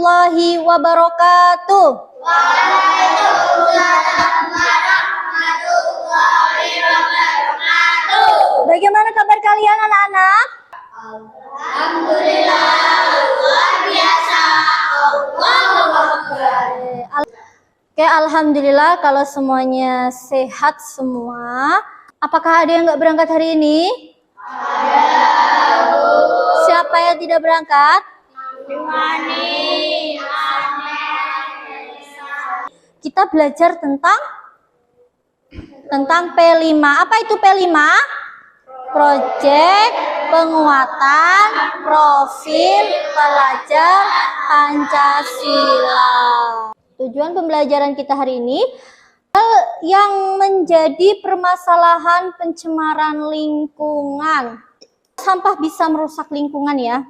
warahmatullahi wabarakatuh. Waalaikumsalam warahmatullahi wabarakatuh. Bagaimana kabar kalian anak-anak? Alhamdulillah, luar biasa. Allahu Akbar. Oke, alhamdulillah kalau semuanya sehat semua. Apakah ada yang nggak berangkat hari ini? Ada. Siapa yang tidak berangkat? Mani. Kita belajar tentang P5. Apa itu P5? Proyek penguatan profil pelajar Pancasila. Tujuan pembelajaran kita hari ini yang menjadi permasalahan pencemaran lingkungan. Sampah bisa merusak lingkungan ya.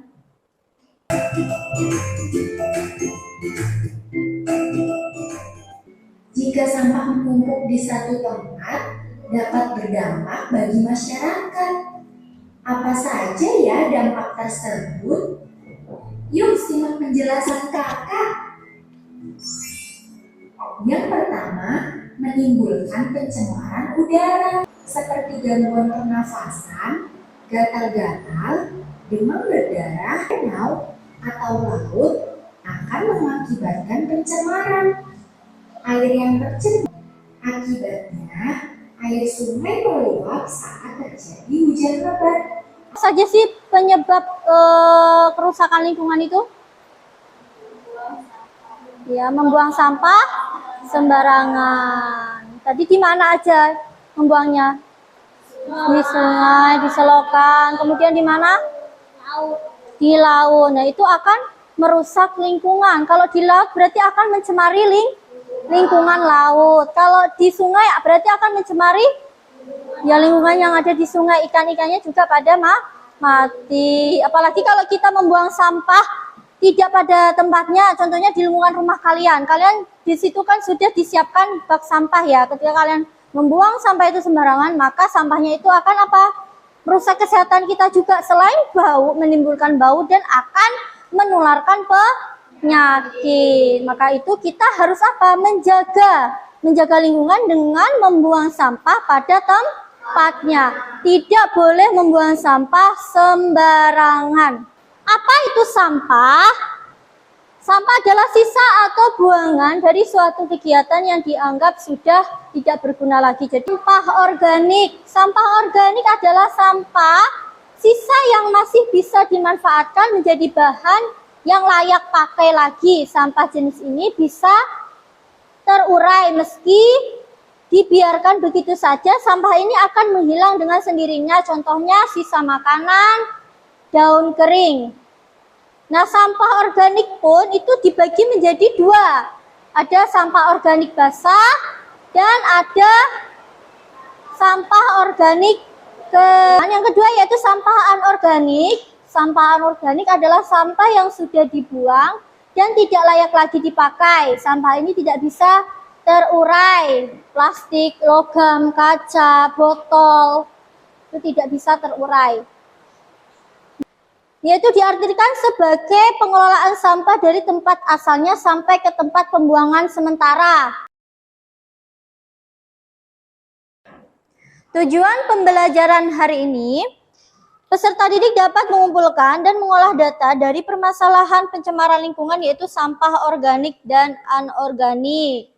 Jika sampah menumpuk di satu tempat, dapat berdampak bagi masyarakat. Apa saja ya dampak tersebut? Yuk simak penjelasan kakak. Yang pertama, menimbulkan pencemaran udara seperti gangguan pernafasan, gatal-gatal, demam berdarah, danau atau laut akan mengakibatkan pencemaran. Air yang tercemar akibatnya air sungai meluap saat terjadi hujan lebat. Apa saja sih penyebab kerusakan lingkungan itu? Ya, membuang sampah sembarangan. Tadi di mana aja membuangnya? Di sungai, di selokan, kemudian di mana? Di laut. Nah, itu akan merusak lingkungan. Kalau di laut berarti akan mencemari lingkungan laut. Kalau di sungai berarti akan mencemari ya lingkungan yang ada di sungai. Ikan-ikannya juga pada mati. Apalagi kalau kita membuang sampah tidak pada tempatnya, contohnya di lingkungan rumah kalian. Kalian di situ kan sudah disiapkan bak sampah ya. Ketika kalian membuang sampah itu sembarangan, maka sampahnya itu akan apa? Merusak kesehatan kita juga. Selain bau, menimbulkan bau dan akan menularkan penyakit. Maka itu kita harus apa? Menjaga lingkungan dengan membuang sampah pada tempatnya. Tidak boleh membuang sampah sembarangan. Apa itu sampah? Sampah adalah sisa atau buangan dari suatu kegiatan yang dianggap sudah tidak berguna lagi. Jadi sampah organik. Sampah organik adalah sampah sisa yang masih bisa dimanfaatkan menjadi bahan yang layak pakai lagi. Sampah jenis ini bisa terurai meski dibiarkan begitu saja. Sampah ini akan menghilang dengan sendirinya. Contohnya sisa makanan, daun kering. Nah, sampah organik pun itu dibagi menjadi dua. Ada sampah organik basah dan ada sampah organik yang kedua yaitu sampah anorganik. Sampah anorganik adalah sampah yang sudah dibuang dan tidak layak lagi dipakai. Sampah ini tidak bisa terurai. Plastik, logam, kaca, botol itu tidak bisa terurai. Yaitu diartikan sebagai pengelolaan sampah dari tempat asalnya sampai ke tempat pembuangan sementara. Tujuan pembelajaran hari ini, peserta didik dapat mengumpulkan dan mengolah data dari permasalahan pencemaran lingkungan yaitu sampah organik dan anorganik.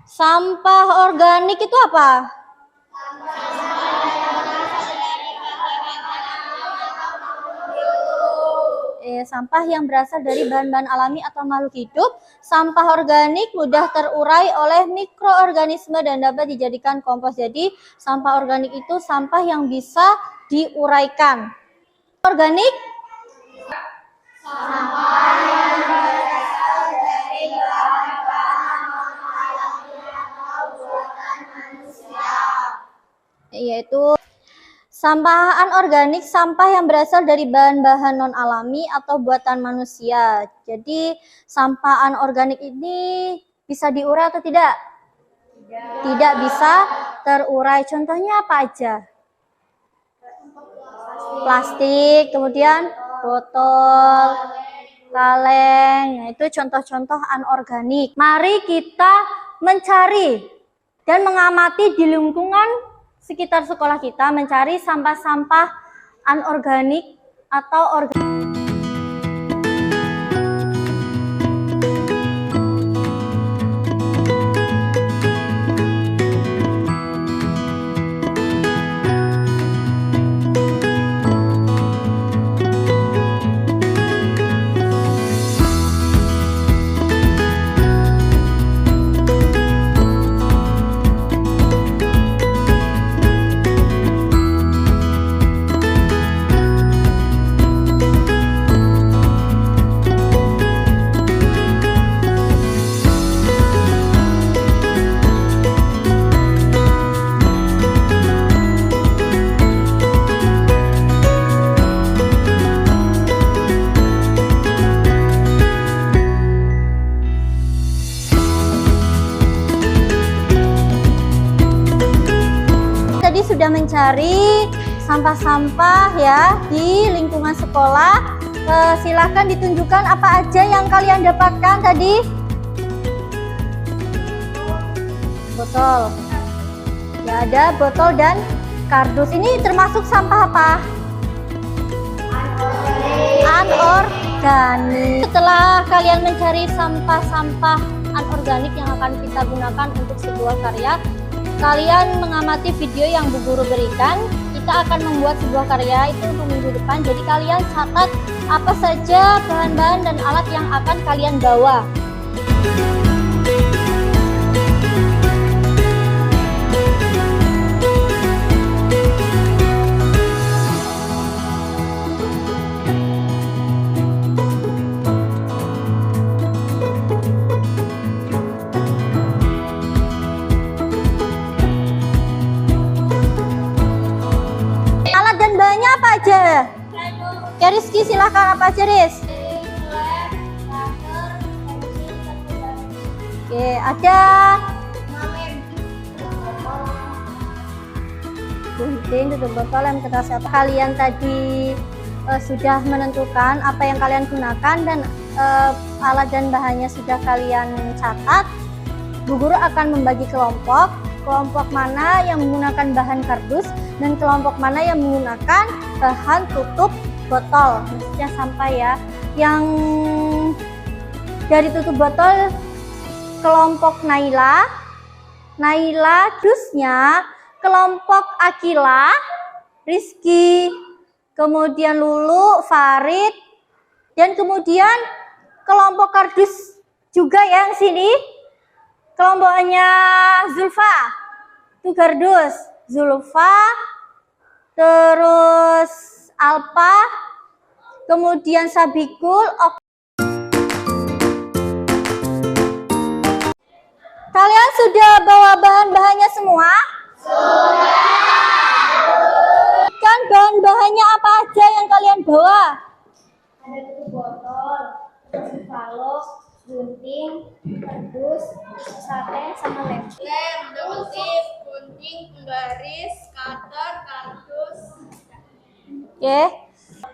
Sampah organik itu apa? Sampah yang berasal dari bahan-bahan alami atau makhluk hidup. Sampah organik mudah terurai oleh mikroorganisme dan dapat dijadikan kompos. Jadi sampah organik itu sampah yang bisa diuraikan. Organik? Sampah yang berasal dari bahan-bahan alami atau buatan manusia. Yaitu sampah anorganik, sampah yang berasal dari bahan-bahan non-alami atau buatan manusia. Jadi sampah anorganik ini bisa diurai atau tidak? Tidak bisa terurai. Contohnya apa aja? Plastik, kemudian botol, kaleng. Nah, itu contoh-contoh anorganik. Mari kita mencari dan mengamati di lingkungan sekitar sekolah kita, mencari sampah-sampah anorganik atau organik. Sudah mencari sampah-sampah ya di lingkungan sekolah. Silahkan ditunjukkan apa aja yang kalian dapatkan tadi. Botol. Ya, ada botol dan kardus. Ini termasuk sampah apa? Anorganik. Setelah kalian mencari sampah-sampah anorganik yang akan kita gunakan untuk sebuah karya, kalian mengamati video yang Bu Guru berikan. Kita akan membuat sebuah karya itu untuk minggu depan. Jadi kalian catat apa saja bahan-bahan dan alat yang akan kalian bawa. Apa aja? Ya Rizky, silahkan apa aja Riz? Oke, ada gunting, tutup botol, lem kertas. Kalian tadi sudah menentukan apa yang kalian gunakan dan alat dan bahannya sudah kalian catat. Bu Guru akan membagi kelompok mana yang menggunakan bahan kardus dan kelompok mana yang menggunakan bahan tutup botol, maksudnya sampah ya. Yang dari tutup botol kelompok Naila, dusnya kelompok Akila, Rizky, kemudian Lulu, Farid, dan kemudian kelompok kardus juga yang sini kelompoknya Zulfa, itu kardus, Zulfa, terus Alpa, kemudian Sabikul. Kalian sudah bawa bahan-bahannya semua? Sudah. Kan bahan-bahannya apa aja yang kalian bawa? Ada tutup botol, balok, gunting, kardus, sate, sama lem. Lem, gunting, penggaris, cutter, kardus. Oke.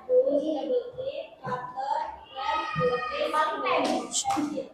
Gunting, cutter, lem, gunting, lem.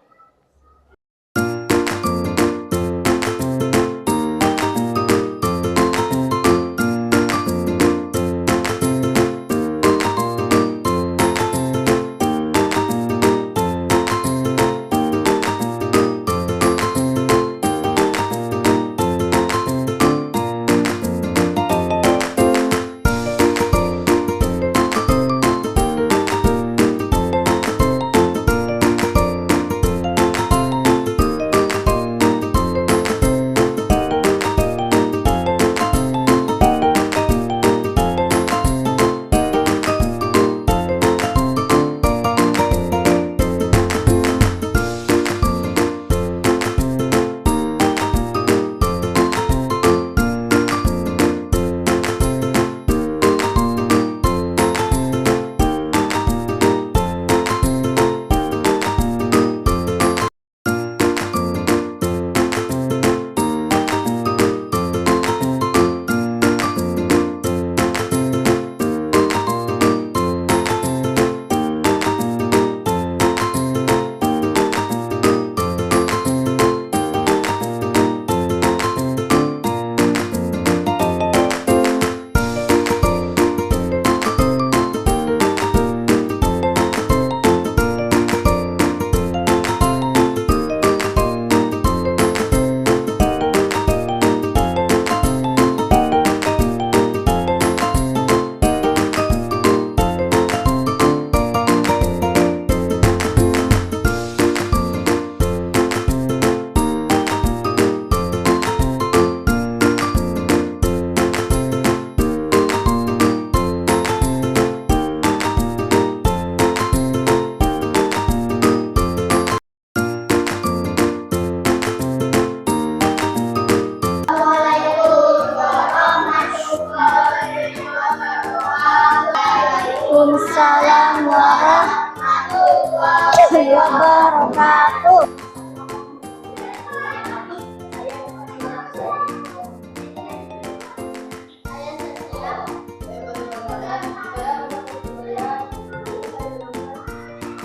Waalaikumsalam warahmatullahi wabarakatuh.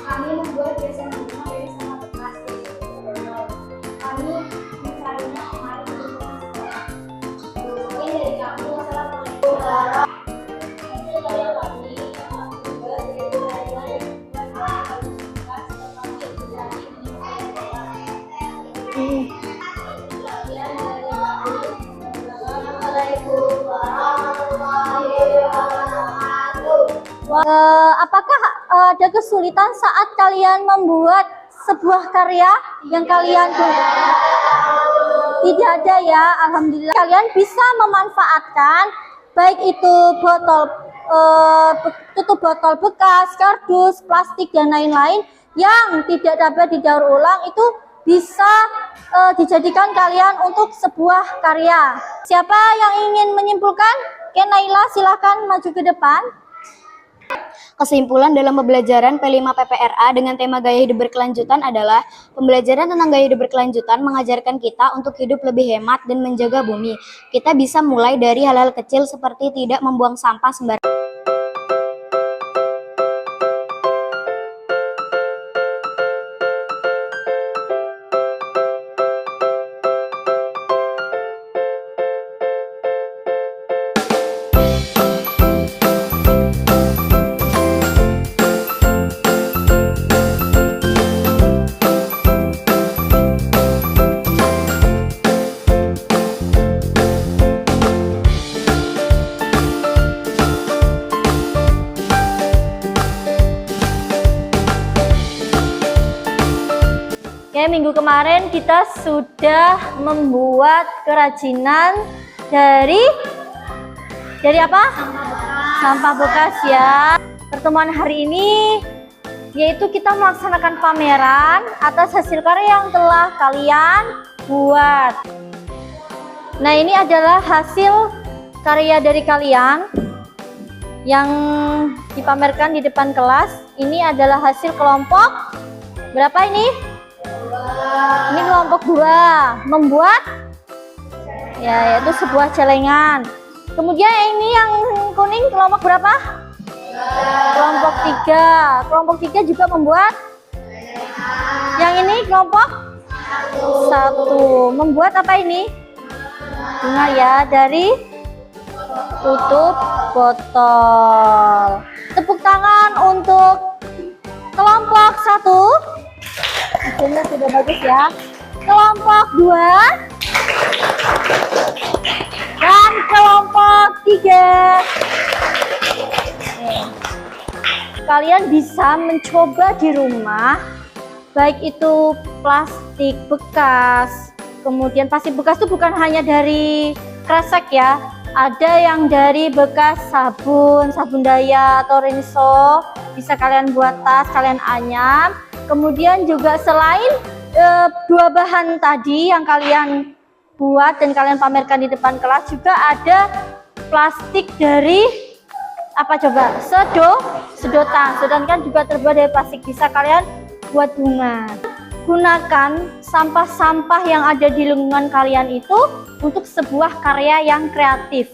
Kami membuat biasan rumah dari sampah plastik. Kami mencarinya kemarin di sekolah. Ini dari kami. Assalamualaikum warahmatullahi wabarakatuh. Apakah ada kesulitan saat kalian membuat sebuah karya yang kalian buat? Tidak ada ya, alhamdulillah. Kalian bisa memanfaatkan baik itu botol tutup botol bekas, kardus, plastik dan lain-lain yang tidak dapat didaur ulang itu bisa dijadikan kalian untuk sebuah karya. Siapa yang ingin menyimpulkan? Oke, Naila, silakan maju ke depan. Kesimpulan dalam pembelajaran P5 PPRA dengan tema gaya hidup berkelanjutan adalah pembelajaran tentang gaya hidup berkelanjutan mengajarkan kita untuk hidup lebih hemat dan menjaga bumi. Kita bisa mulai dari hal-hal kecil seperti tidak membuang sampah sembarangan. Oke, minggu kemarin kita sudah membuat kerajinan dari apa? Sampah bekas ya. Pertemuan hari ini yaitu kita melaksanakan pameran atas hasil karya yang telah kalian buat. Nah, ini adalah hasil karya dari kalian yang dipamerkan di depan kelas. Ini adalah hasil kelompok berapa ini? Ini kelompok 2 membuat ya, yaitu sebuah celengan. Kemudian ini yang kuning kelompok berapa? Kelompok 3. Kelompok 3 juga membuat. Yang ini kelompok 1 membuat apa ini? Bunga ya, dari tutup botol. Tepuk tangan untuk kelompok 1. Hasilnya sudah bagus ya. Kelompok 2 dan kelompok 3. Kalian bisa mencoba di rumah, baik itu plastik bekas, kemudian plastik bekas itu bukan hanya dari kresek ya, ada yang dari bekas sabun daya atau rinso, bisa kalian buat tas, kalian anyam. Kemudian juga selain 2 bahan tadi yang kalian buat dan kalian pamerkan di depan kelas, juga ada plastik dari apa coba? Sedotan. Sedotan kan juga terbuat dari plastik, bisa kalian buat bunga. Gunakan sampah-sampah yang ada di lingkungan kalian itu untuk sebuah karya yang kreatif.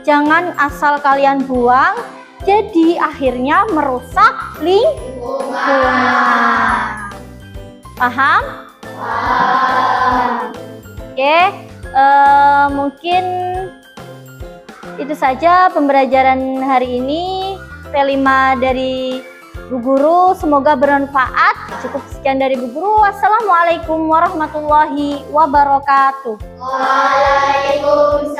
Jangan asal kalian buang, jadi akhirnya merusak lingkungan. Paham? Nah, oke, mungkin itu saja pembelajaran hari ini P5 dari Bu Guru. Semoga bermanfaat. Cukup sekian dari Bu Guru. Wassalamualaikum warahmatullahi wabarakatuh. Waalaikumsalam.